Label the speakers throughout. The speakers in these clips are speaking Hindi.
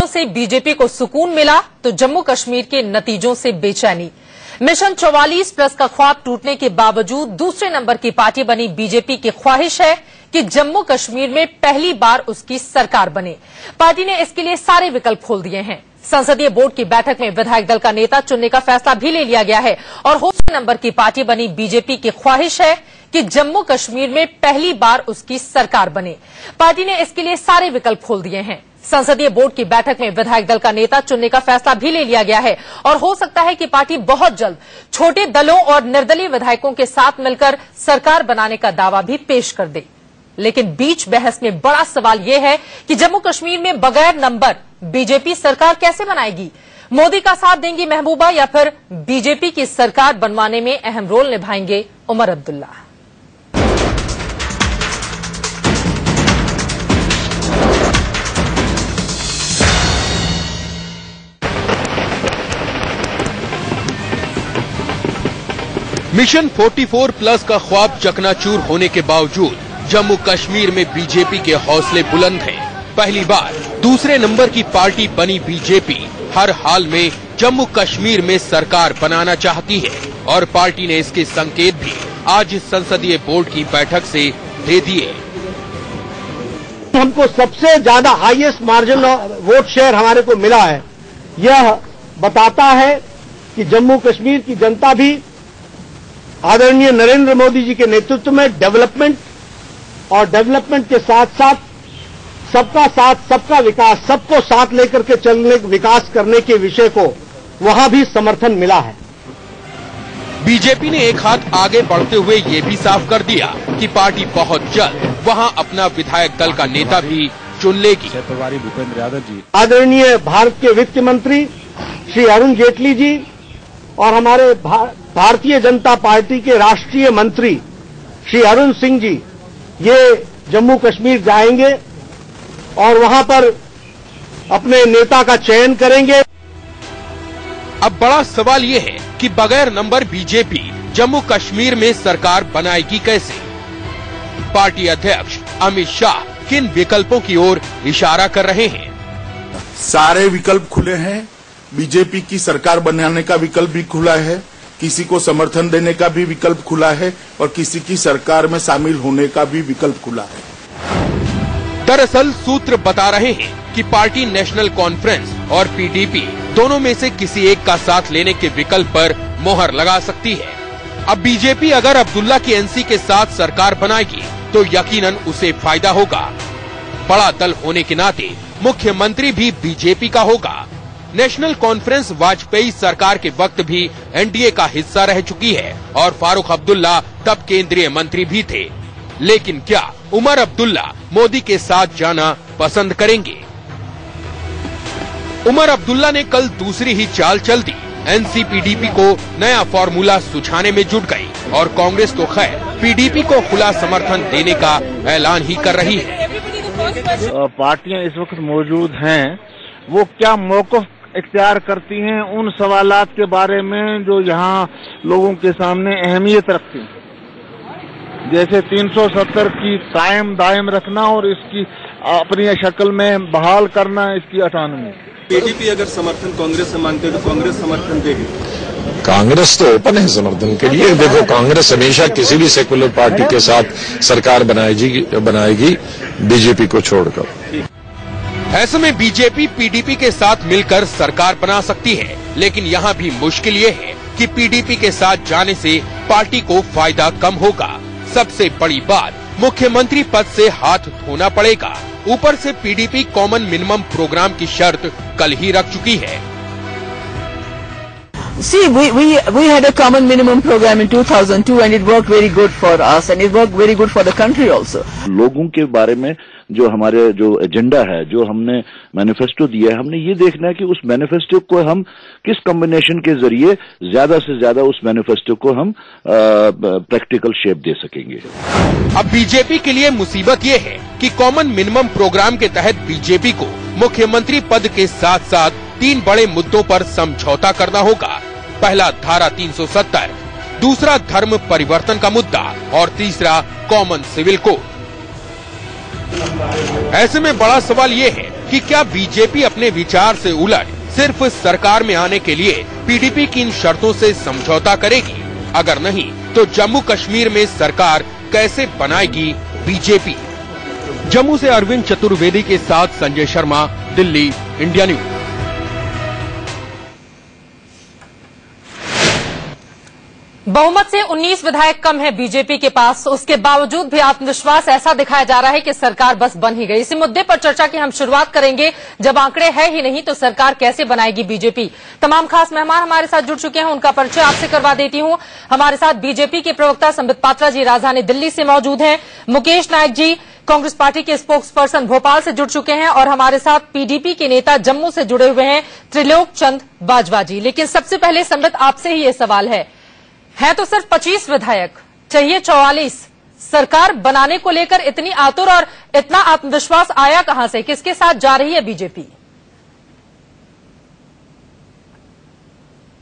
Speaker 1: से बीजेपी को सुकून मिला तो जम्मू कश्मीर के नतीजों से बेचैनी। मिशन 44+ का ख्वाब टूटने के बावजूद दूसरे नंबर की पार्टी बनी बीजेपी की ख्वाहिश है कि जम्मू कश्मीर में पहली बार उसकी सरकार बने। पार्टी ने इसके लिए सारे विकल्प खोल दिए हैं। संसदीय बोर्ड की बैठक में विधायक दल का नेता चुनने का फैसला भी ले लिया गया है और दूसरे नंबर की पार्टी बनी बीजेपी की ख्वाहिश है कि जम्मू कश्मीर में पहली बार उसकी सरकार बने। पार्टी ने इसके लिए सारे विकल्प खोल दिए हैं। संसदीय बोर्ड की बैठक में विधायक दल का नेता चुनने का फैसला भी ले लिया गया है और हो सकता है कि पार्टी बहुत जल्द छोटे दलों और निर्दलीय विधायकों के साथ मिलकर सरकार बनाने का दावा भी पेश कर दे। लेकिन बीच बहस में बड़ा सवाल यह है कि जम्मू कश्मीर में बगैर नंबर बीजेपी सरकार कैसे बनाएगी। मोदी का साथ देंगी महबूबा या फिर बीजेपी की सरकार बनवाने में अहम रोल निभाएंगे उमर अब्दुल्ला।
Speaker 2: मिशन 44+ का ख्वाब चकनाचूर होने के बावजूद जम्मू कश्मीर में बीजेपी के हौसले बुलंद हैं। पहली बार दूसरे नंबर की पार्टी बनी बीजेपी हर हाल में जम्मू कश्मीर में सरकार बनाना चाहती है और पार्टी ने इसके संकेत भी आज संसदीय बोर्ड की बैठक से दे दिए।
Speaker 3: हमको सबसे ज्यादा हाईएस्ट मार्जिन वोट शेयर हमारे को मिला है। यह बताता है कि जम्मू कश्मीर की जनता भी आदरणीय नरेंद्र मोदी जी के नेतृत्व में डेवलपमेंट और डेवलपमेंट के साथ साथ सबका साथ सबका विकास, सबको साथ लेकर के चलने विकास करने के विषय को वहां भी समर्थन मिला है।
Speaker 2: बीजेपी ने एक हाथ आगे बढ़ते हुए ये भी साफ कर दिया कि पार्टी बहुत जल्द वहां अपना विधायक दल का नेता भी चुन लेगी।
Speaker 4: भूपेंद्र यादव जी,
Speaker 3: आदरणीय भारत के वित्त मंत्री श्री अरुण जेटली जी और हमारे भारतीय जनता पार्टी के राष्ट्रीय मंत्री श्री अरुण सिंह जी ये जम्मू कश्मीर जाएंगे और वहां पर अपने नेता का चयन करेंगे।
Speaker 2: अब बड़ा सवाल ये है कि बगैर नंबर बीजेपी जम्मू कश्मीर में सरकार बनाएगी कैसे। पार्टी अध्यक्ष अमित शाह किन विकल्पों की ओर इशारा कर रहे हैं।
Speaker 5: सारे विकल्प खुले हैं। बीजेपी की सरकार बनाने का विकल्प भी खुला है, किसी को समर्थन देने का भी विकल्प खुला है और किसी की सरकार में शामिल होने का भी विकल्प खुला है।
Speaker 2: दरअसल सूत्र बता रहे हैं कि पार्टी नेशनल कॉन्फ्रेंस और पीडीपी दोनों में से किसी एक का साथ लेने के विकल्प पर मोहर लगा सकती है। अब बीजेपी अगर अब्दुल्ला की एनसी के साथ सरकार बनाएगी तो यकीनन उसे फायदा होगा। बड़ा दल होने के नाते मुख्यमंत्री भी बीजेपी का होगा। नेशनल कॉन्फ्रेंस वाजपेयी सरकार के वक्त भी एनडीए का हिस्सा रह चुकी है और फारूक अब्दुल्ला तब केंद्रीय मंत्री भी थे। लेकिन क्या उमर अब्दुल्ला मोदी के साथ जाना पसंद करेंगे। उमर अब्दुल्ला ने कल दूसरी ही चाल चल दी। एनसीपीडीपी को नया फॉर्मूला सुझाने में जुट गई और कांग्रेस तो खैर पीडीपी को खुला समर्थन देने का ऐलान ही कर रही है।
Speaker 4: पार्टियां इस वक्त मौजूद हैं, वो क्या मौक़िफ़ इख्तियार करती हैं उन सवालात के बारे में जो यहाँ लोगों के सामने अहमियत रखती हैं। जैसे 370 की कायम दायम रखना और इसकी अपनी शक्ल में बहाल करना, इसकी ऑटोनॉमी।
Speaker 6: पीडीपी अगर समर्थन कांग्रेस से मांगते तो कांग्रेस समर्थन देगी।
Speaker 7: कांग्रेस तो ओपन है समर्थन के लिए। देखो, कांग्रेस हमेशा किसी भी सेकुलर पार्टी के साथ सरकार बनाएगी बीजेपी को छोड़कर।
Speaker 2: ऐसे में बीजेपी पीडीपी के साथ मिलकर सरकार बना सकती है, लेकिन यहाँ भी मुश्किल ये है कि पीडीपी के साथ जाने से पार्टी को फायदा कम होगा। सबसे बड़ी बात, मुख्यमंत्री पद से हाथ धोना पड़ेगा। ऊपर से पीडीपी कॉमन मिनिमम प्रोग्राम की शर्त कल ही रख चुकी है।
Speaker 8: See, we had a common minimum program in 2002 and it worked very good for us and it worked very good for the country also.
Speaker 9: लोगों के बारे में जो हमारे जो एजेंडा है, जो हमने मैनिफेस्टो दिया है, हमने ये देखना है कि उस मैनिफेस्टो को हम किस कॉम्बिनेशन के जरिए ज्यादा से ज्यादा उस मैनिफेस्टो को हम प्रैक्टिकल शेप दे सकेंगे।
Speaker 2: अब बीजेपी के लिए मुसीबत ये है कि कॉमन मिनिमम प्रोग्राम के तहत बीजेपी को मुख्यमंत्री पद के साथ साथ 3 बड़े मुद्दों पर समझौता करना होगा। पहला धारा 370, दूसरा धर्म परिवर्तन का मुद्दा और तीसरा कॉमन सिविल कोड। ऐसे में बड़ा सवाल ये है कि क्या बीजेपी अपने विचार से उलट सिर्फ सरकार में आने के लिए पीडीपी की इन शर्तों से समझौता करेगी? अगर नहीं तो जम्मू कश्मीर में सरकार कैसे बनाएगी बीजेपी? जम्मू से अरविंद चतुर्वेदी के साथ संजय शर्मा, दिल्ली, इंडिया न्यूज।
Speaker 1: बहुमत से 19 विधायक कम है बीजेपी के पास, उसके बावजूद भी आत्मविश्वास ऐसा दिखाया जा रहा है कि सरकार बस बन ही गई। इसी मुद्दे पर चर्चा की हम शुरुआत करेंगे। जब आंकड़े है ही नहीं तो सरकार कैसे बनाएगी बीजेपी? तमाम खास मेहमान हमारे साथ जुड़ चुके हैं, उनका परिचय आपसे करवा देती हूं। हमारे साथ बीजेपी के प्रवक्ता संबित पात्रा जी राजधानी दिल्ली से मौजूद हैं, मुकेश नायक जी कांग्रेस पार्टी के स्पोक्स पर्सन भोपाल से जुड़ चुके हैं और हमारे साथ पीडीपी के नेता जम्मू से जुड़े हुए हैं त्रिलोक चंद बाजवा जी। लेकिन सबसे पहले संबित आपसे ही ये सवाल है तो सिर्फ 25 विधायक, चाहिए 44। सरकार बनाने को लेकर इतनी आतुर और इतना आत्मविश्वास आया कहां से? किसके साथ जा रही है बीजेपी?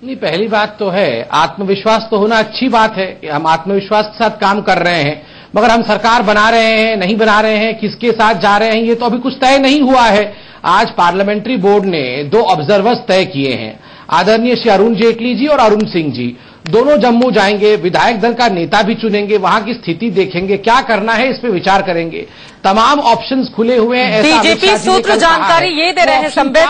Speaker 10: नहीं, पहली बात तो है आत्मविश्वास तो होना अच्छी बात है कि हम आत्मविश्वास के साथ काम कर रहे हैं, मगर हम सरकार बना रहे हैं नहीं बना रहे हैं, किसके साथ जा रहे हैं, ये तो अभी कुछ तय नहीं हुआ है। आज पार्लियामेंट्री बोर्ड ने 2 ऑब्जर्वर्स तय किए हैं, आदरणीय श्री अरुण जेटली जी और अरुण सिंह जी। दोनों जम्मू जाएंगे, विधायक दल का नेता भी चुनेंगे, वहां की स्थिति देखेंगे, क्या करना है इस पे विचार करेंगे। तमाम ऑप्शंस खुले हुए हैं।
Speaker 1: बीजेपी सूत्र जानकारी ये दे रहे हैं संबित,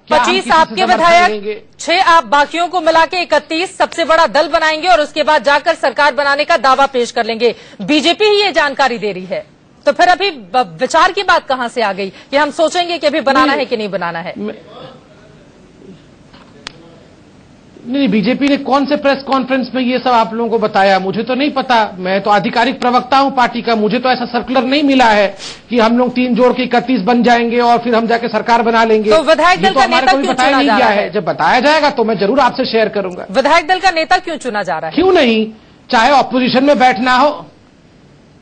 Speaker 1: 25 आपके विधायक, 6 आप बाकियों को मिला के 31 सबसे बड़ा दल बनाएंगे और उसके बाद जाकर सरकार बनाने का दावा पेश कर लेंगे। बीजेपी ही ये जानकारी दे रही है, तो फिर अभी विचार की बात कहां से आ गई कि हम सोचेंगे कि अभी बनाना है कि नहीं बनाना है?
Speaker 10: नहीं, बीजेपी ने कौन से प्रेस कॉन्फ्रेंस में ये सब आप लोगों को बताया? मुझे तो नहीं पता, मैं तो आधिकारिक प्रवक्ता हूं पार्टी का, मुझे तो ऐसा सर्कुलर नहीं मिला है कि हम लोग 3 जोड़ के 31 बन जाएंगे और फिर हम जाके सरकार बना लेंगे।
Speaker 1: तो विधायक दल का नेता क्यों चुना जा रहा है?
Speaker 10: जब बताया जाएगा तो मैं जरूर आपसे शेयर करूंगा।
Speaker 1: विधायक दल का नेता क्यों चुना जा रहा है?
Speaker 10: क्यों नहीं, चाहे ऑपोजिशन में बैठना हो,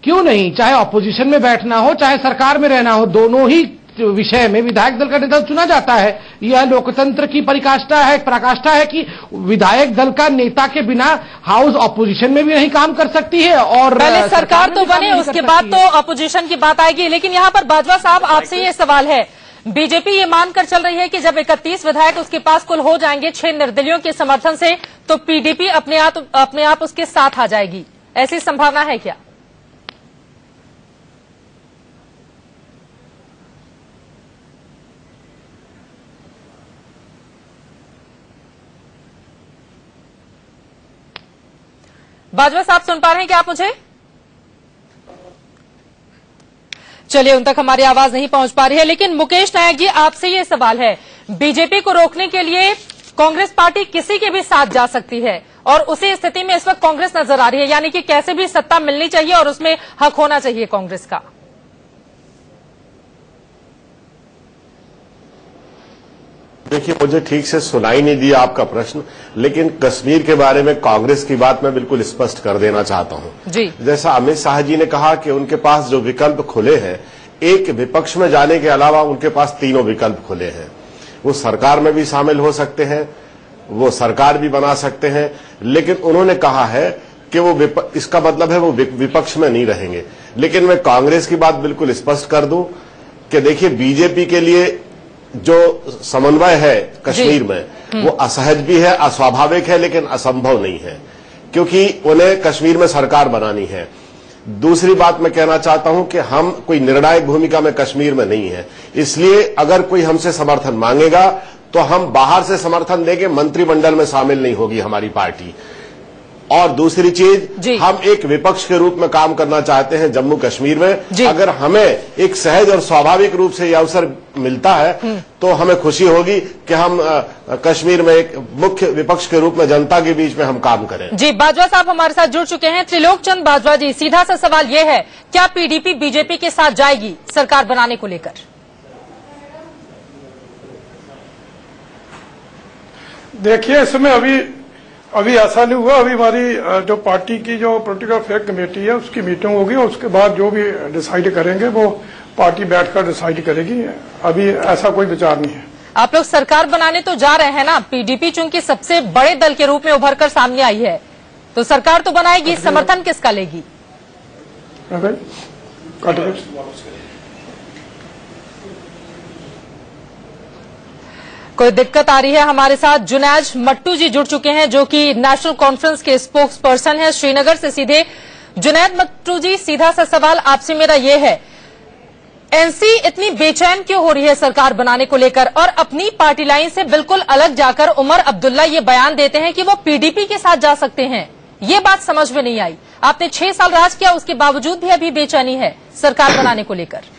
Speaker 10: क्यों नहीं, चाहे ऑपोजिशन में बैठना हो चाहे सरकार में रहना हो, दोनों ही विषय में विधायक दल का नेता चुना जाता है। यह लोकतंत्र की पराकाष्ठा है कि विधायक दल का नेता के बिना हाउस ऑपोजिशन में भी नहीं काम कर सकती है और
Speaker 1: पहले सरकार तो बने उसके बाद तो ऑपोजिशन की बात आएगी। लेकिन यहाँ पर बाजवा साहब आपसे ये सवाल है, बीजेपी ये मानकर चल रही है कि जब 31 विधायक उसके पास कुल हो जाएंगे 6 निर्दलियों के समर्थन से तो पीडीपी अपने आप उसके साथ आ जाएगी, ऐसी संभावना है क्या? बाजवा साहब सुन पा रहे हैं क्या आप मुझे? चलिए, उन तक हमारी आवाज नहीं पहुंच पा रही है। लेकिन मुकेश नायक जी आपसे ये सवाल है, बीजेपी को रोकने के लिए कांग्रेस पार्टी किसी के भी साथ जा सकती है और उसी स्थिति में इस वक्त कांग्रेस नजर आ रही है, यानी कि कैसे भी सत्ता मिलनी चाहिए और उसमें हक होना चाहिए कांग्रेस का।
Speaker 11: देखिए, मुझे ठीक से सुनाई नहीं दिया आपका प्रश्न, लेकिन कश्मीर के बारे में कांग्रेस की बात मैं बिल्कुल स्पष्ट कर देना चाहता हूं
Speaker 1: जी।
Speaker 11: जैसा अमित शाह जी ने कहा कि उनके पास जो विकल्प खुले हैं, एक विपक्ष में जाने के अलावा उनके पास 3 विकल्प खुले हैं। वो सरकार में भी शामिल हो सकते हैं, वो सरकार भी बना सकते हैं, लेकिन उन्होंने कहा है कि वो इसका मतलब है वो विपक्ष में नहीं रहेंगे। लेकिन मैं कांग्रेस की बात बिल्कुल स्पष्ट कर दूं कि देखिए, बीजेपी के लिए जो समन्वय है कश्मीर में वो असहज भी है, अस्वाभाविक है, लेकिन असंभव नहीं है, क्योंकि उन्हें कश्मीर में सरकार बनानी है। दूसरी बात मैं कहना चाहता हूं कि हम कोई निर्णायक भूमिका में कश्मीर में नहीं है, इसलिए अगर कोई हमसे समर्थन मांगेगा तो हम बाहर से समर्थन देंगे, मंत्रिमंडल में शामिल नहीं होगी हमारी पार्टी। और दूसरी चीज, हम एक विपक्ष के रूप में काम करना चाहते हैं जम्मू कश्मीर में। अगर हमें एक सहज और स्वाभाविक रूप से यह अवसर मिलता है तो हमें खुशी होगी कि हम कश्मीर में एक मुख्य विपक्ष के रूप में जनता के बीच में हम काम करें।
Speaker 1: जी, बाजवा साहब हमारे साथ जुड़ चुके हैं। त्रिलोक चंद बाजवा जी, सीधा सा सवाल यह है, क्या पीडीपी बीजेपी के साथ जाएगी सरकार बनाने को लेकर?
Speaker 12: देखिए, इसमें अभी ऐसा नहीं हुआ। अभी हमारी जो पार्टी की जो पॉलिटिकल अफेयर कमेटी है उसकी मीटिंग होगी और उसके बाद जो भी डिसाइड करेंगे वो पार्टी बैठकर डिसाइड करेगी। अभी ऐसा कोई विचार नहीं है।
Speaker 1: आप लोग सरकार बनाने तो जा रहे हैं ना, पीडीपी चूंकि सबसे बड़े दल के रूप में उभरकर सामने आई है तो सरकार तो बनाएगी, समर्थन किसका लेगी? कोई दिक्कत आ रही है? हमारे साथ जुनैज मट्टू जी जुड़ चुके हैं, जो कि नेशनल कॉन्फ्रेंस के स्पोक्स पर्सन है श्रीनगर से सीधे। जुनैद मट्टू जी, सीधा सा सवाल आपसे मेरा ये है, एनसी इतनी बेचैन क्यों हो रही है सरकार बनाने को लेकर, और अपनी पार्टी लाइन से बिल्कुल अलग जाकर उमर अब्दुल्ला ये बयान देते हैं कि वो पीडीपी के साथ जा सकते हैं? ये बात समझ में नहीं आई। आपने 6 साल राज किया, उसके बावजूद भी अभी बेचैनी है सरकार बनाने को लेकर।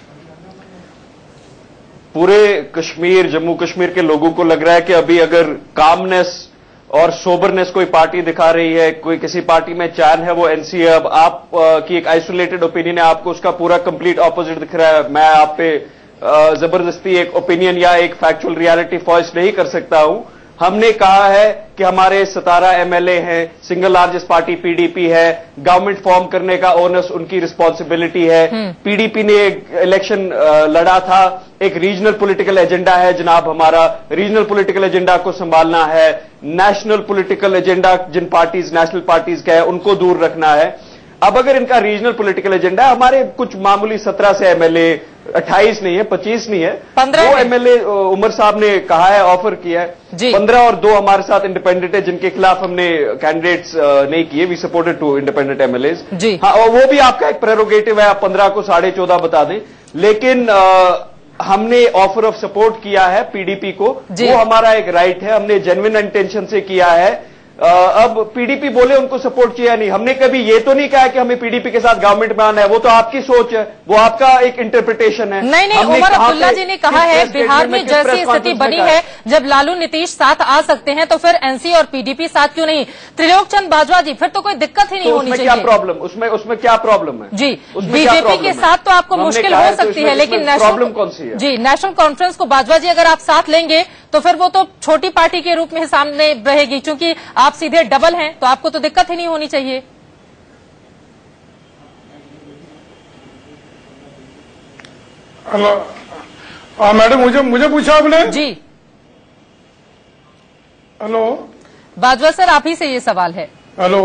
Speaker 13: पूरे कश्मीर, जम्मू कश्मीर के लोगों को लग रहा है कि अभी अगर कामनेस और सोबरनेस कोई पार्टी दिखा रही है, कोई किसी पार्टी में चैन है, वो एनसी है। अब आप की एक आइसोलेटेड ओपिनियन है, आपको उसका पूरा कंप्लीट ऑपोजिट दिख रहा है। मैं आप पे जबरदस्ती एक ओपिनियन या एक फैक्चुअल रियलिटी फॉइस नहीं कर सकता हूं। हमने कहा है कि हमारे 17 एमएलए हैं, सिंगल लार्जेस्ट पार्टी पीडीपी है, गवर्नमेंट फॉर्म करने का ओनर्स उनकी रिस्पॉन्सिबिलिटी है। पीडीपी ने एक इलेक्शन लड़ा था, एक रीजनल पॉलिटिकल एजेंडा है जनाब, हमारा रीजनल पॉलिटिकल एजेंडा को संभालना है। नेशनल पॉलिटिकल एजेंडा जिन पार्टीज, नेशनल पार्टीज का है, उनको दूर रखना है। अब अगर इनका रीजनल पॉलिटिकल एजेंडा है, हमारे कुछ मामूली 17 से एमएलए, 28 नहीं है, 25 नहीं है, 2 एमएलए उमर साहब ने कहा है, ऑफर किया है, 15 और 2 हमारे साथ इंडिपेंडेंट है, जिनके खिलाफ हमने कैंडिडेट्स नहीं किए। We supported 2 independent MLA. हाँ, और वो भी आपका एक प्रेरोगेटिव है, आप 15 को 14.5 बता दें, लेकिन हमने ऑफर ऑफ सपोर्ट किया है पीडीपी को, वो हमारा एक राइट है, हमने जेन्युइन इंटेंशन से किया है। अब पीडीपी बोले उनको सपोर्ट किया नहीं, हमने कभी ये तो नहीं कहा कि हमें पीडीपी के साथ गवर्नमेंट में आना है, वो तो आपकी सोच है, वो आपका एक इंटरप्रिटेशन है।
Speaker 1: नहीं, उमर अब्दुल्ला जी ने कहा है बिहार में जैसी स्थिति बनी है, जब लालू नीतीश साथ आ सकते हैं तो फिर एनसी और पीडीपी साथ क्यों नहीं? त्रिलोक चंद बाजवा जी, फिर तो कोई दिक्कत ही नहीं होनी चाहिए।
Speaker 13: क्या प्रॉब्लम उसमें क्या प्रॉब्लम है?
Speaker 1: जी, बीजेपी के साथ तो आपको मुश्किल हो सकती है, लेकिन
Speaker 13: प्रॉब्लम कौन सी है?
Speaker 1: जी, नेशनल कॉन्फ्रेंस को बाजवा जी अगर आप साथ लेंगे तो फिर वो तो छोटी पार्टी के रूप में सामने रहेगी, क्योंकि आप सीधे डबल हैं, तो आपको तो दिक्कत ही नहीं होनी चाहिए।
Speaker 12: हेलो मैडम, मुझे पूछा आपने?
Speaker 1: जी
Speaker 12: हेलो
Speaker 1: बाजवा सर, आप ही से ये सवाल है।
Speaker 12: हेलो,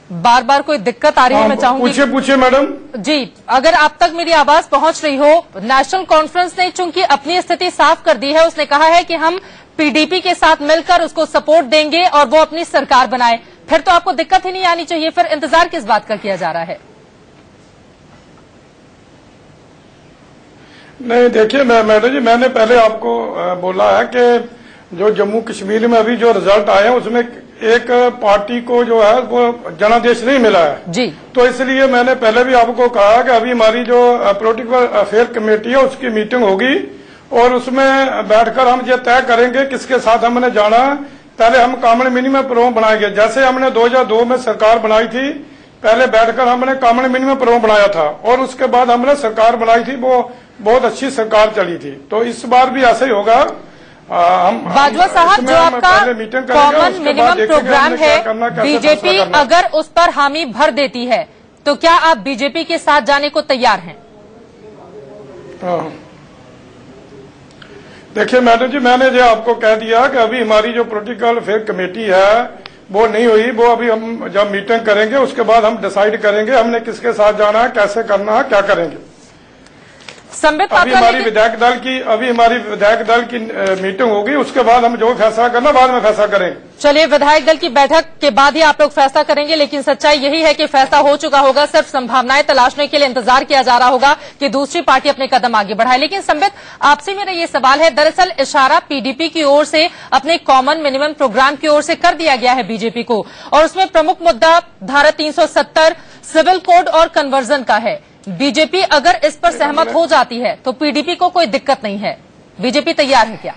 Speaker 1: बार बार कोई दिक्कत आ रही है, मैं चाहूंगी
Speaker 12: पूछिए मैडम।
Speaker 1: जी, अगर आप तक मेरी आवाज पहुंच रही हो, नेशनल कॉन्फ्रेंस ने चूंकि अपनी स्थिति साफ कर दी है, उसने कहा है कि हम पीडीपी के साथ मिलकर उसको सपोर्ट देंगे और वो अपनी सरकार बनाए, फिर तो आपको दिक्कत ही नहीं आनी चाहिए, फिर इंतजार किस बात का किया जा रहा है?
Speaker 12: नहीं, देखिए मैडम जी, मैंने पहले आपको बोला है कि जो जम्मू कश्मीर में अभी जो रिजल्ट आए हैं उसमें एक पार्टी को जो है वो जनादेश नहीं मिला है
Speaker 1: जी,
Speaker 12: तो इसलिए मैंने पहले भी आपको कहा कि अभी हमारी जो पॉलिटिकल अफेयर कमेटी है उसकी मीटिंग होगी और उसमें बैठकर हम ये तय करेंगे किसके साथ हमने जाना। पहले हम कॉमन मिनिमम प्रोग्राम बनाएंगे, जैसे हमने 2002 में सरकार बनाई थी, पहले बैठकर हमने कॉमन मिनिमम प्रोग्राम बनाया था और उसके बाद हमने सरकार बनाई थी, वो बहुत अच्छी सरकार चली थी। तो इस बार भी ऐसे ही होगा।
Speaker 1: बाजवा साहब, जो आपका कॉमन मिनिमम प्रोग्राम है, बीजेपी अगर उस पर हामी भर देती है तो क्या आप बीजेपी के साथ जाने को तैयार हैं?
Speaker 12: देखिए मैडम जी, मैंने जो आपको कह दिया कि अभी हमारी जो पॉलिटिकल अफेयर कमेटी है वो नहीं हुई, वो अभी हम जब मीटिंग करेंगे उसके बाद हम डिसाइड करेंगे हमने किसके साथ जाना है, कैसे करना है, क्या करेंगे। अभी हमारी विधायक दल की मीटिंग होगी, उसके बाद हम जो फैसला करना बाद में फैसला करेंगे।
Speaker 1: चलिए, विधायक दल की बैठक के बाद ही आप लोग फैसला करेंगे, लेकिन सच्चाई यही है कि फैसला हो चुका होगा, सिर्फ संभावनाएं तलाशने के लिए इंतजार किया जा रहा होगा कि दूसरी पार्टी अपने कदम आगे बढ़ाए। लेकिन संबित, आपसे मेरा ये सवाल है, दरअसल इशारा पीडीपी की ओर से अपने कॉमन मिनिमम प्रोग्राम की ओर से कर दिया गया है बीजेपी को, और उसमें प्रमुख मुद्दा धारा 370 सिविल कोड और कन्वर्जन का है। बीजेपी अगर इस पर सहमत हो जाती है तो पीडीपी को कोई दिक्कत नहीं है, बीजेपी तैयार है क्या?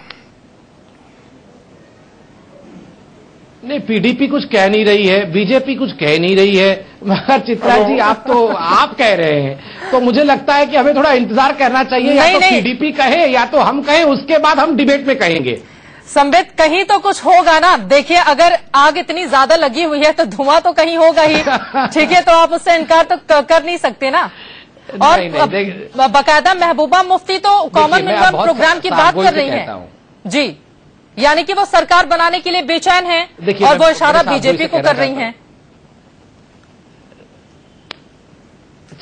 Speaker 10: नहीं, पीडीपी कुछ कह नहीं रही है, बीजेपी कुछ कह नहीं रही है, मगर चित्रा जी आप कह रहे हैं, तो मुझे लगता है कि हमें थोड़ा इंतजार करना चाहिए। या तो पीडीपी कहे या तो हम कहें, उसके बाद हम डिबेट में कहेंगे।
Speaker 1: संबित, कहीं तो कुछ होगा ना। देखिए, अगर आग इतनी ज्यादा लगी हुई है तो धुआं तो कहीं होगा ही, ठीक है, तो आप उससे इनकार तो कर नहीं सकते ना। और बाकायदा महबूबा मुफ्ती तो कॉमन मिनिमम प्रोग्राम की बात कर रही हैं जी, यानी कि वो सरकार बनाने के लिए बेचैन हैं और वो इशारा बीजेपी को कर रही हैं।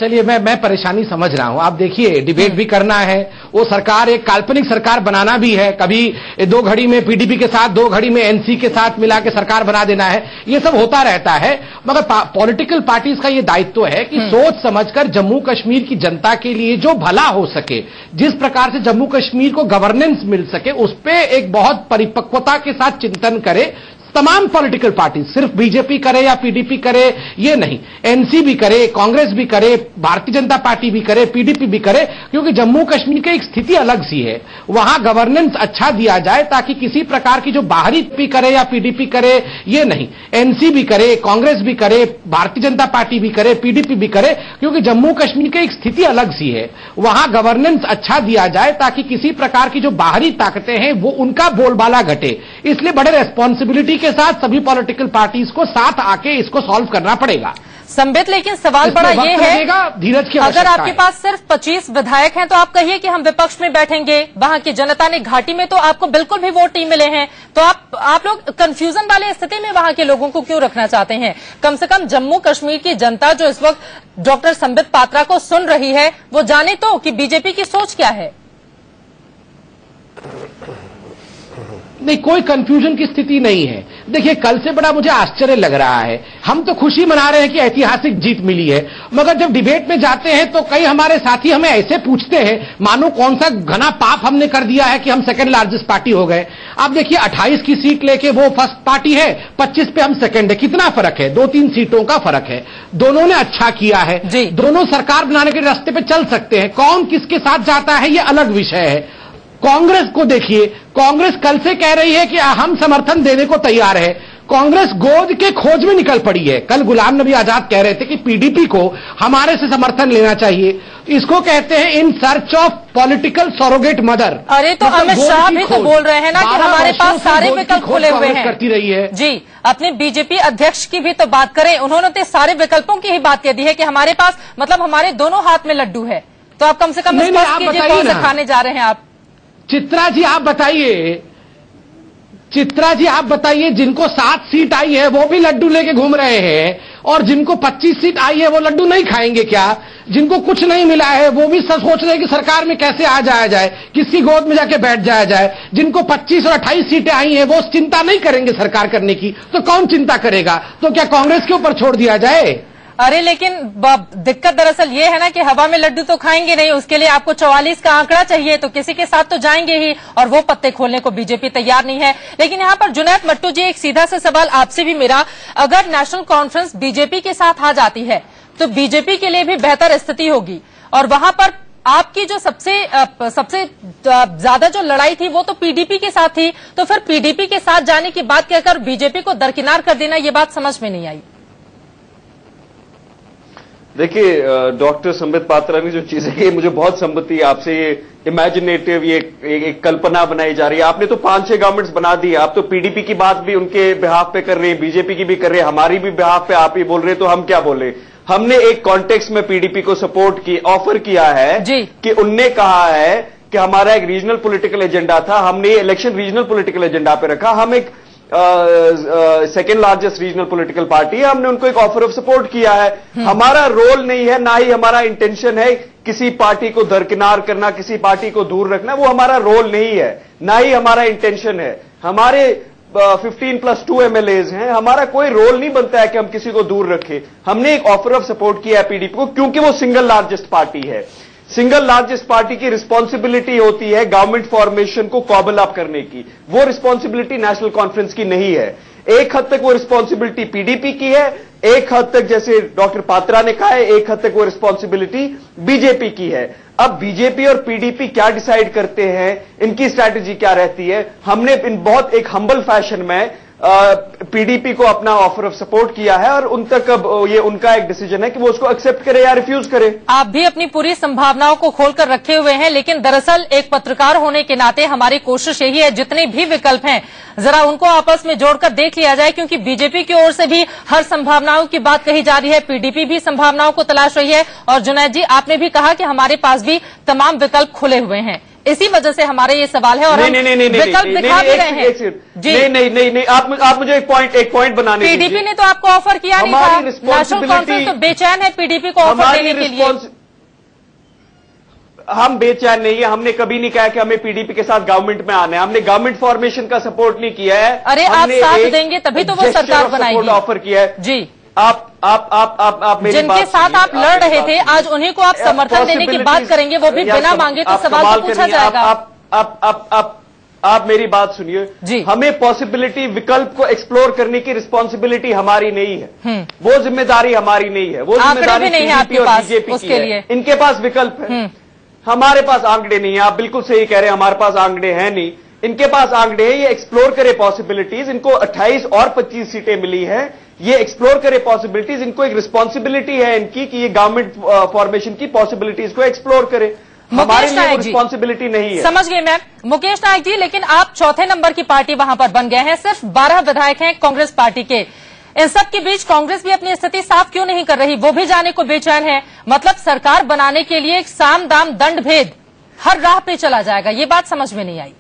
Speaker 10: चलिए मैं परेशानी समझ रहा हूं। आप देखिए, डिबेट भी करना है, वो सरकार एक काल्पनिक सरकार बनाना भी है, कभी 2 घड़ी में पीडीपी के साथ 2 घड़ी में एनसी के साथ मिला के सरकार बना देना है, ये सब होता रहता है। मगर पॉलिटिकल पार्टीज का ये दायित्व है कि सोच समझकर जम्मू कश्मीर की जनता के लिए जो भला हो सके, जिस प्रकार से जम्मू कश्मीर को गवर्नेंस मिल सके, उस पर एक बहुत परिपक्वता के साथ चिंतन करे तमाम पॉलिटिकल पार्टी। सिर्फ बीजेपी करे या पीडीपी करे ये नहीं, एनसी भी करे, कांग्रेस भी करे, भारतीय जनता पार्टी भी करे, पीडीपी भी करे, क्योंकि जम्मू कश्मीर की एक स्थिति अलग सी है। वहां गवर्नेंस अच्छा दिया जाए ताकि किसी प्रकार की जो बाहरी पी करे या पीडीपी करे ये नहीं, एनसी भी करे, कांग्रेस भी करे, भारतीय जनता पार्टी भी करे, पीडीपी भी करे, क्योंकि जम्मू कश्मीर की एक स्थिति अलग सी है। वहां गवर्नेंस अच्छा दिया जाए ताकि किसी प्रकार की जो बाहरी ताकतें हैं वो उनका बोलबाला घटे। इसलिए बड़े रेस्पॉन्सिबिलिटी के साथ सभी पॉलिटिकल पार्टीज को साथ आके इसको सॉल्व करना पड़ेगा।
Speaker 1: संबित, लेकिन सवाल बड़ा ये है,
Speaker 10: धीरज की
Speaker 1: अगर आपके पास सिर्फ 25 विधायक हैं तो आप कहिए कि हम विपक्ष में बैठेंगे, वहां की जनता ने घाटी में तो आपको बिल्कुल भी वोट नहीं मिले हैं, तो आप लोग कंफ्यूजन वाले स्थिति में वहां के लोगों को क्यों रखना चाहते हैं? कम से कम जम्मू कश्मीर की जनता जो इस वक्त डॉक्टर संबित पात्रा को सुन रही है वो जाने तो कि बीजेपी की सोच क्या है।
Speaker 10: नहीं, कोई कंफ्यूजन की स्थिति नहीं है। देखिए, कल से बड़ा मुझे आश्चर्य लग रहा है। हम तो खुशी मना रहे हैं कि ऐतिहासिक जीत मिली है, मगर जब डिबेट में जाते हैं तो कई हमारे साथी हमें ऐसे पूछते हैं मानो कौन सा घना पाप हमने कर दिया है कि हम सेकंड लार्जेस्ट पार्टी हो गए। आप देखिए, 28 की सीट लेके वो फर्स्ट पार्टी है, 25 पे हम सेकंड है। कितना फर्क है? 2-3 सीटों का फर्क है। दोनों ने अच्छा किया है, दोनों सरकार बनाने के रास्ते पे चल सकते हैं। कौन किसके साथ जाता है ये अलग विषय है। कांग्रेस को देखिए, कांग्रेस कल से कह रही है कि हम समर्थन देने को तैयार है। कांग्रेस गोद के खोज में निकल पड़ी है। कल गुलाम नबी आजाद कह रहे थे कि पीडीपी को हमारे से समर्थन लेना चाहिए। इसको कहते हैं in search of political surrogate mother.
Speaker 1: अरे तो अमित शाह भी तो बोल रहे हैं ना कि हमारे पास सारे विकल्प खुले हुए हैं।
Speaker 10: करती रही है
Speaker 1: जी, अपने बीजेपी अध्यक्ष की भी तो बात करें, उन्होंने तो सारे विकल्पों की ही बात कह दी है कि हमारे पास, मतलब हमारे दोनों हाथ में लड्डू है। तो आप कम से कम स्पष्ट कीजिए कौन से खाने जा रहे हैं आप।
Speaker 10: चित्रा जी आप बताइए, चित्रा जी आप बताइए, जिनको 7 सीट आई है वो भी लड्डू लेके घूम रहे हैं, और जिनको 25 सीट आई है वो लड्डू नहीं खाएंगे क्या? जिनको कुछ नहीं मिला है वो भी सब सोच रहे हैं कि सरकार में कैसे आ जाया जाए, किसकी गोद में जाके बैठ जाया जाए। जिनको 25 और 28 सीटें आई हैं वो चिंता नहीं करेंगे सरकार करने की, तो कौन चिंता करेगा? तो क्या कांग्रेस के ऊपर छोड़ दिया जाए?
Speaker 1: अरे लेकिन दिक्कत दरअसल ये है ना कि हवा में लड्डू तो खाएंगे नहीं, उसके लिए आपको 44 का आंकड़ा चाहिए, तो किसी के साथ तो जाएंगे ही, और वो पत्ते खोलने को बीजेपी तैयार नहीं है। लेकिन यहाँ पर जुनैद मट्टू जी, एक सीधा सा सवाल आपसे भी मेरा, अगर नेशनल कॉन्फ्रेंस बीजेपी के साथ आ जाती है तो बीजेपी के लिए भी बेहतर स्थिति होगी, और वहां पर आपकी जो सबसे ज्यादा जो लड़ाई थी वो तो पीडीपी के साथ थी, तो फिर पीडीपी के साथ जाने की बात कहकर बीजेपी को दरकिनार कर देना, ये बात समझ में नहीं आई।
Speaker 13: देखिए, डॉक्टर संबित पात्रा ने जो चीजें की, मुझे बहुत संमति आपसे, ये इमेजिनेटिव, ये एक कल्पना बनाई जा रही है। आपने तो 5-6 गवर्नमेंट्स बना दी, आप तो पीडीपी की बात भी उनके बिहाफ पे कर रहे हैं, बीजेपी की भी कर रहे हैं, हमारी भी बिहाफ पे आप ही बोल रहे हैं, तो हम क्या बोले? हमने एक कॉन्टेक्स्ट में पीडीपी को सपोर्ट की, ऑफर किया है कि उनने कहा है कि हमारा एक रीजनल पॉलिटिकल एजेंडा था, हमने ये इलेक्शन रीजनल पॉलिटिकल एजेंडा पे रखा, हम एक second largest regional political party है, हमने उनको एक ऑफर ऑफ सपोर्ट किया है। हमारा रोल नहीं है, ना ही हमारा इंटेंशन है किसी पार्टी को दरकिनार करना, किसी पार्टी को दूर रखना, वो हमारा रोल नहीं है, ना ही हमारा इंटेंशन है। हमारे 15+2 MLAs हैं, हमारा कोई रोल नहीं बनता है कि हम किसी को दूर रखें। हमने एक ऑफर ऑफ सपोर्ट किया है पीडीपी को, क्योंकि वो सिंगल लार्जेस्ट पार्टी है। सिंगल लार्जेस्ट पार्टी की रिस्पॉन्सिबिलिटी होती है गवर्नमेंट फॉर्मेशन को कॉबल अप करने की, वो रिस्पॉन्सिबिलिटी नेशनल कॉन्फ्रेंस की नहीं है। एक हद तक वो रिस्पॉन्सिबिलिटी पीडीपी की है, एक हद तक, जैसे डॉक्टर पात्रा ने कहा है, एक हद तक वो रिस्पॉन्सिबिलिटी बीजेपी की है। अब बीजेपी और पीडीपी क्या डिसाइड करते हैं, इनकी स्ट्रैटेजी क्या रहती है, हमने इन बहुत एक हम्बल फैशन में पीडीपी को अपना ऑफर ऑफ सपोर्ट किया है, और उन तक अब ये उनका एक डिसीजन है कि वो उसको एक्सेप्ट करे या रिफ्यूज करे।
Speaker 1: आप भी अपनी पूरी संभावनाओं को खोलकर रखे हुए हैं, लेकिन दरअसल एक पत्रकार होने के नाते हमारी कोशिश यही है जितने भी विकल्प हैं जरा उनको आपस में जोड़कर देख लिया जाए, क्योंकि बीजेपी की ओर से भी हर संभावनाओं की बात कही जा रही है, पीडीपी भी संभावनाओं को तलाश रही है, और जुनैद जी आपने भी कहा कि हमारे पास भी तमाम विकल्प खुले हुए हैं। इसी वजह से हमारे ये सवाल है और हम विकल्प दिखा भी रहे हैं।
Speaker 13: जी नहीं, आप मुझे एक पॉइंट बनाने दीजिए।
Speaker 1: पीडीपी ने तो आपको ऑफर किया नहीं था, नेशनल कॉन्फ्रेंस तो बेचैन है पीडीपी को ऑफर देने के लिए।
Speaker 13: हम बेचैन नहीं है, हमने कभी नहीं कहा कि हमें पीडीपी के साथ गवर्नमेंट में आना है, हमने गवर्नमेंट फॉर्मेशन का सपोर्ट नहीं किया है।
Speaker 1: अरे आप साथ देंगे तभी तो वो सरकार बनाएगी।
Speaker 13: ऑफर किया है
Speaker 1: जी।
Speaker 13: आप मेरी
Speaker 1: जिनके साथ आप लड़ रहे थे आज उन्हीं को आप समर्थन देने की बात करेंगे, वो भी बिना मांगे, तो सवाल तो पूछा जाएगा।
Speaker 13: आप मेरी बात सुनिए। हमें पॉसिबिलिटी विकल्प को एक्सप्लोर करने की रिस्पॉन्सिबिलिटी हमारी नहीं है, वो जिम्मेदारी हमारी नहीं है, वो जिम्मेदारी पीडीपी और बीजेपी की है। इनके पास विकल्प है, हमारे पास आंकड़े नहीं है। आप बिल्कुल सही कह रहे हैं, हमारे पास आंकड़े हैं नहीं, इनके पास आंकड़े हैं। ये एक्सप्लोर करे पॉसिबिलिटीज, इनको 28 और 25 सीटें मिली हैं, ये एक्सप्लोर करे पॉसिबिलिटीज। इनको एक रिस्पॉन्सिबिलिटी है इनकी कि ये गवर्नमेंट फॉर्मेशन की पॉसिबिलिटीज को एक्सप्लोर करे। हमारे लिए रिस्पॉन्सिबिलिटी नहीं है।
Speaker 1: समझ गए मैम। मुकेश नायक जी, लेकिन आप चौथे नंबर की पार्टी वहां पर बन गए हैं, सिर्फ 12 विधायक हैं कांग्रेस पार्टी के। इन सब के बीच कांग्रेस भी अपनी स्थिति साफ क्यों नहीं कर रही? वो भी जाने को बेचैन है। मतलब सरकार बनाने के लिए एक साम दाम दंड भेद हर राह पे चला जाएगा, ये बात समझ में नहीं आई।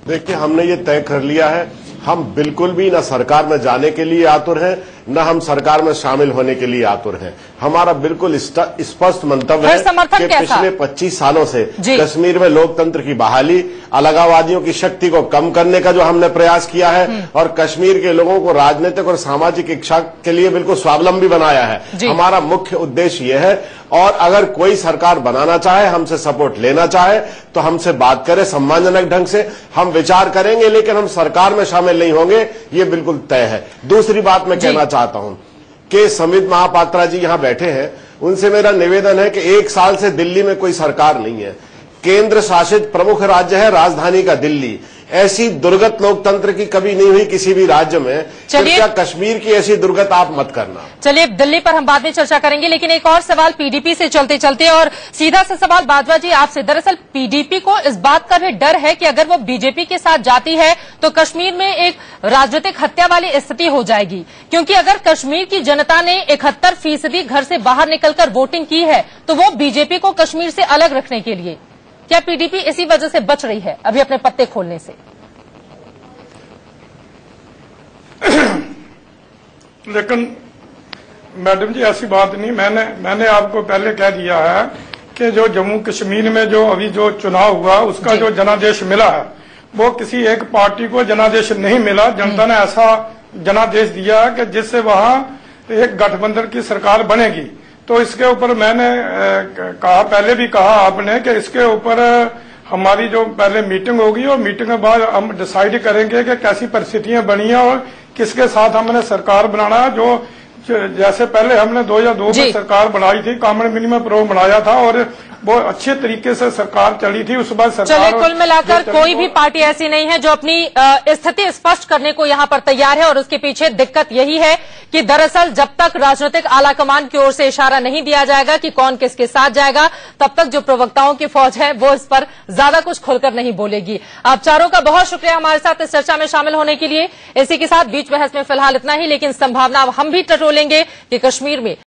Speaker 11: देखिए, हमने ये तय कर लिया है, हम बिल्कुल भी न सरकार में जाने के लिए आतुर हैं, न हम सरकार में शामिल होने के लिए आतुर हैं। हमारा बिल्कुल स्पष्ट मंतव्य है कि पिछले 25 सालों से कश्मीर में लोकतंत्र की बहाली, अलगाववादियों की शक्ति को कम करने का जो हमने प्रयास किया है और कश्मीर के लोगों को राजनीतिक और सामाजिक इच्छा के लिए बिल्कुल स्वावलंबी बनाया है। हमारा मुख्य उद्देश्य यह है। और अगर कोई सरकार बनाना चाहे, हमसे सपोर्ट लेना चाहे, तो हमसे बात करे सम्मानजनक ढंग से, हम विचार करेंगे, लेकिन हम सरकार में शामिल नहीं होंगे, ये बिल्कुल तय है। दूसरी बात मैं कहना चाहता हूं कि समित महापात्रा जी यहां बैठे हैं, उनसे मेरा निवेदन है कि 1 साल से दिल्ली में कोई सरकार नहीं है, केंद्र शासित प्रमुख राज्य है राजधानी का दिल्ली। ऐसी दुर्गत लोकतंत्र की कभी नहीं हुई किसी भी राज्य में। क्या कश्मीर की ऐसी दुर्गत आप मत करना।
Speaker 1: चलिए, दिल्ली पर हम बाद में चर्चा करेंगे, लेकिन एक और सवाल पीडीपी से चलते चलते, और सीधा सा सवाल बाजवा जी आपसे। दरअसल पीडीपी को इस बात का भी डर है कि अगर वो बीजेपी के साथ जाती है तो कश्मीर में एक राजनीतिक हत्या वाली स्थिति हो जाएगी, क्योंकि अगर कश्मीर की जनता ने 71% घर से बाहर निकलकर वोटिंग की है तो वो बीजेपी को कश्मीर से अलग रखने के लिए, क्या पीडीपी इसी वजह से बच रही है अभी अपने पत्ते खोलने से?
Speaker 12: लेकिन मैडम जी ऐसी बात नहीं। मैंने आपको पहले कह दिया है कि जो जम्मू कश्मीर में जो अभी जो चुनाव हुआ उसका जो जनादेश मिला है वो किसी एक पार्टी को जनादेश नहीं मिला। जनता ने ऐसा जनादेश दिया कि जिससे वहां एक गठबंधन की सरकार बनेगी। तो इसके ऊपर मैंने कहा, पहले भी कहा आपने, कि इसके ऊपर हमारी जो पहले मीटिंग होगी और मीटिंग के बाद हम डिसाइड करेंगे कि कैसी परिस्थितियां बनी है और किसके साथ हमने सरकार बनाना है। जो जैसे पहले हमने 2002 में सरकार बनाई थी, कॉमन मिनिमम प्रोग्राम बनाया था और वो अच्छे तरीके से सरकार चली थी। उस बाद सरकार,
Speaker 1: चलिए, कुल मिलाकर कोई भी पार्टी ऐसी नहीं है जो अपनी स्थिति स्पष्ट करने को यहां पर तैयार है, और उसके पीछे दिक्कत यही है कि दरअसल जब तक राजनीतिक आलाकमान की ओर से इशारा नहीं दिया जाएगा कि कौन किसके साथ जाएगा, तब तक जो प्रवक्ताओं की फौज है वो इस पर ज्यादा कुछ खुलकर नहीं बोलेगी। आप चारों का बहुत शुक्रिया हमारे साथ इस चर्चा में शामिल होने के लिए। इसी के साथ बीच बहस में फिलहाल इतना ही, लेकिन संभावना हम भी टटोलेंगे कि कश्मीर में